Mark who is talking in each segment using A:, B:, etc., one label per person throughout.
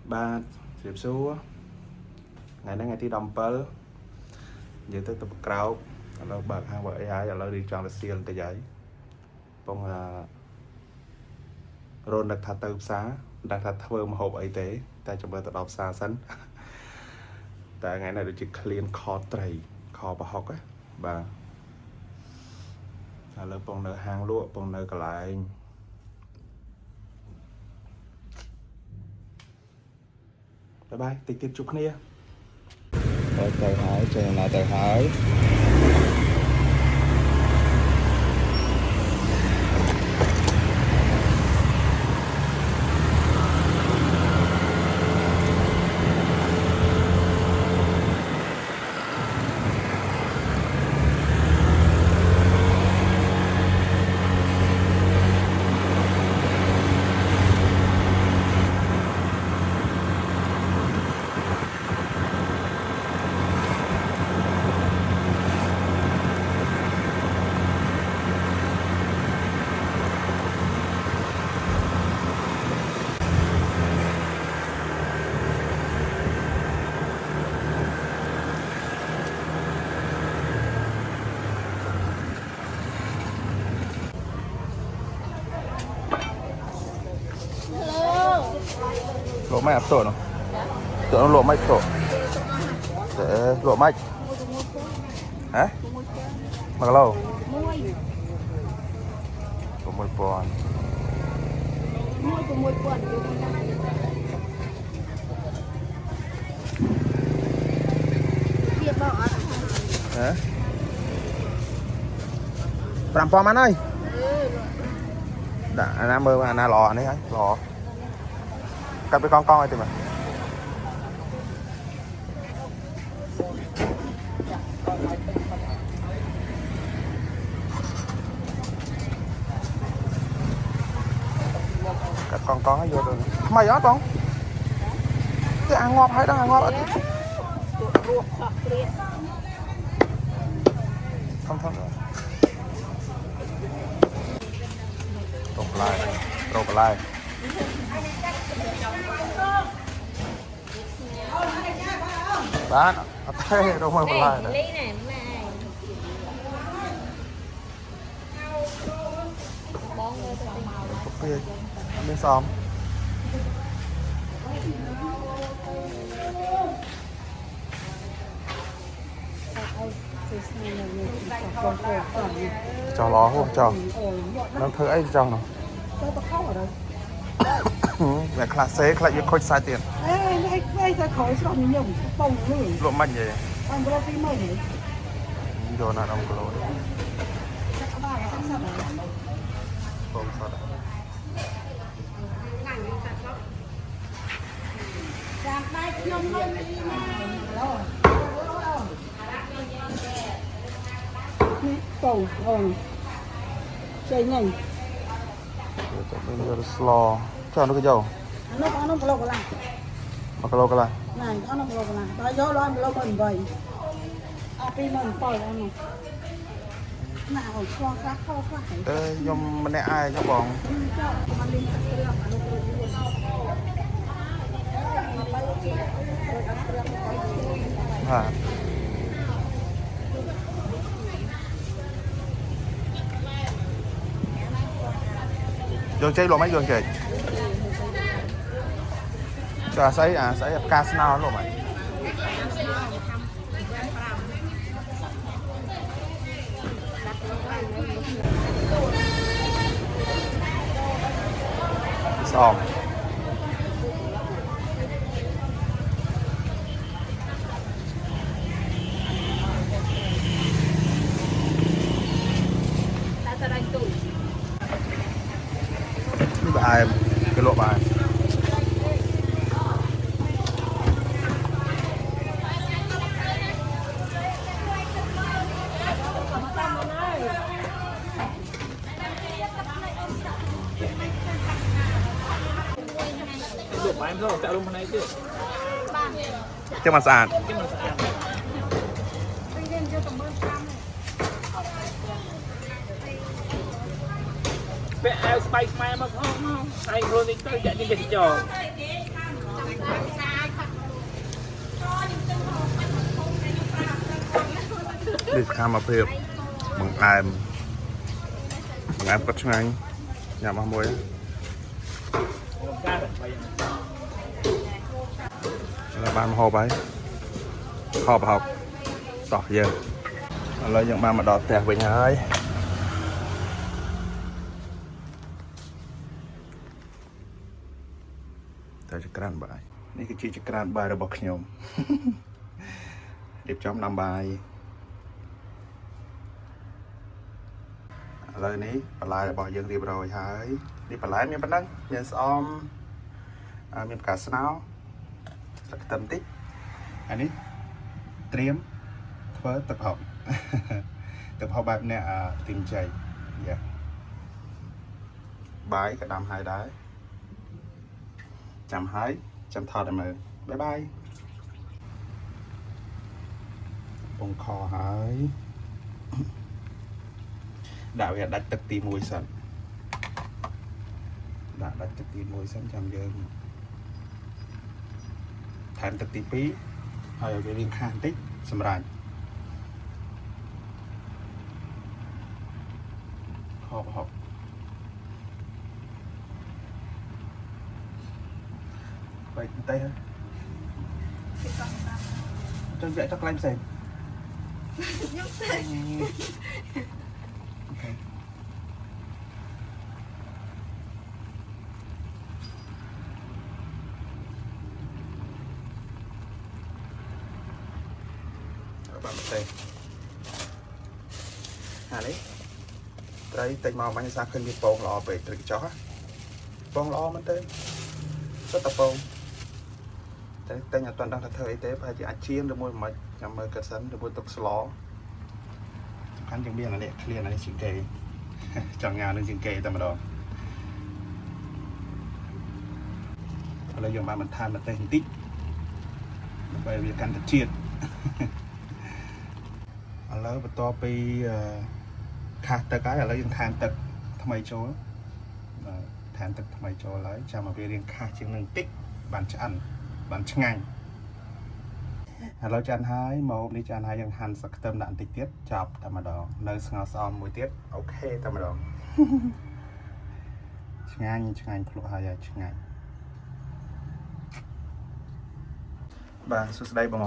A: ba dịp số ngày đó ngày thi đầm pơ giờ tới tập cáo là bạc hàng vợ ai là đi chọn là xiên cái giấy phong rôn đặt thật từ xá đặt thật thơ một hộp y tế ta cho bơ tập đọc xa sẵn tại ngày này được chỉ clean kho tray kho bà học á bà là phong nợ hàng lụa phong nợ cả lại bye bye tích tiếp chúc nia tờ hỏi trường là tờ hỏi lộ máy áp tổ nó tổ nó lộ máy tổ để lộ máy hả mà lâu của một con hả làm pom anh ơi đã anh mơ anh lò này lò cặp với con này thì mà cặp con nó vô rồi mày đó con cái ăn ngon hay đó ăn ngon không không rộp lại bán thế đâu mà lại này bên xóm cho ló không cho nó thử ấy cho nó mẹ khá xế khá như khôi sai tiền lộ mạnh vậy đồ nào đông của lộ không sao đâu
B: cầu chơi nhanh
A: bây giờ slo cho nó cái dầu
B: nó có lô cái
A: là
B: này nó có lô cái này gió lo lô mình vậy pin mình pòi ra này nào cho các kho phải
A: nhưng mình ai cho bọn hả dương chơi lộ mấy dương chơi cho sấy casino lộ mày xong bài cái lộ bài
C: em rồi tạo luôn này chứ
A: cho mà sạch
C: Spice man mà không ai luôn đi tới chạy đi cái trò
A: នេះខាមកព្រៀបបង្អែមគាត់ឆ្ងាញ់ញ៉ាំអស់មួយបានមកហូបហើយហូបតោះយើងឥឡូវយើងបានមកដល់ផ្ទះវិញហើយតែចក្រានបាយនេះគឺជាចក្រានបាយរបស់ខ្ញុំរៀបចំដាំបាយឥឡូវនេះបន្លែរបស់យើងរៀបរយហើយនេះបន្លែមានប៉ុណ្ណឹងមានស្អំមានផ្កាស្នោស្លឹកខ្ទឹមតិចអានេះត្រៀមធ្វើទឹកហុកទឹកហុកបែបនេះទីមជ័យយ៉ាបាយក៏ដាំហើយដែរចាំហើយចាំថតឲ្យមើលបាយបាយពងខហើយដាក់វាដាច់ទឹកទី1សិនដាក់ដាច់ទឹកទី1សិនចាំយើងថែមទឹកទី2ហើយឲ្យវារៀងខាបន្តិចសម្រាប់ហូបបាយតែចង់យកទឹកខ្លាញ់ផ្សេងខ្ញុំផ្សេងអូខេបានផ្សេងអានេះត្រីតិចមកបាញ់សាឃើញវាពងល្អពេកត្រីកញ្ចោះពងល្អមែនទេសុទ្ធតែពងតែអត់ទាន់ដឹងថាធ្វើអីទេប្រហែលជាអាចជៀនឬមួយមិនចាំមើលកាត់សិនឬមួយទុកស្លសំខាន់ជាងមានអានេះឃ្លានអានេះជាងគេចង់ញ៉ាំនឹងជាងគេតែម្ដងឥឡូវយើងបានបន្ថែមម្ទេសបន្តិចដើម្បីវាកាន់តែជាតិឥឡូវបន្ទាប់ពីខាសទឹកហើយឥឡូវយើងថែមទឹកថ្មីចូលថែមទឹកថ្មីចូលហើយចាំមកវារៀងខាសជាងនឹងបន្តិចបានឆ្អិនបានឆ្ងាញ់ឥឡូវចានហើយមកនេះចានហើយយើងហាន់ស្លឹកខ្ទឹមដាក់បន្តិចទៀតចប់តែម្ដងនៅស្ងោរស្អំមួយទៀតអូខេតែម្ដងឆ្ងាញ់ភ្លក់ហើយឆ្ងាញ់បាទសួស្តីបង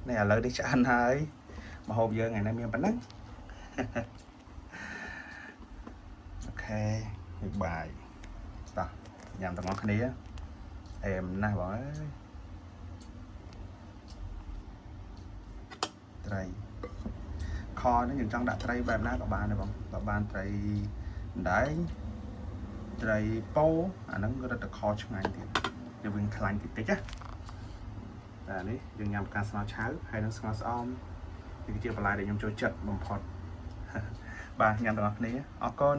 A: នេះឥឡូវនេះឆ្អិនហើយម្ហូបយើងថ្ងៃនេះមានប៉ុណ្ណឹងអូខេនេះបាយតោះញ៉ាំទាំងអស់គ្នាអែមណាស់បងអើយត្រីខនេះយើងចង់ដាក់ត្រីបែបណាក៏បានដែរបងបើបានត្រីម្ដែងត្រីពោអាហ្នឹងរឹតតែខឆ្ងាញ់ទៀតវាវិញខ្លាញ់តិចតិចណាតែនេះយើងញ៉ាំផ្កាស្នោឆៅហើយនឹងស្ងោរស្អំនេះគឺជាបន្លែដែលខ្ញុំចូលចិត្តបំផុតបាទញ៉ាំទាំងអស់គ្នាអរគុណ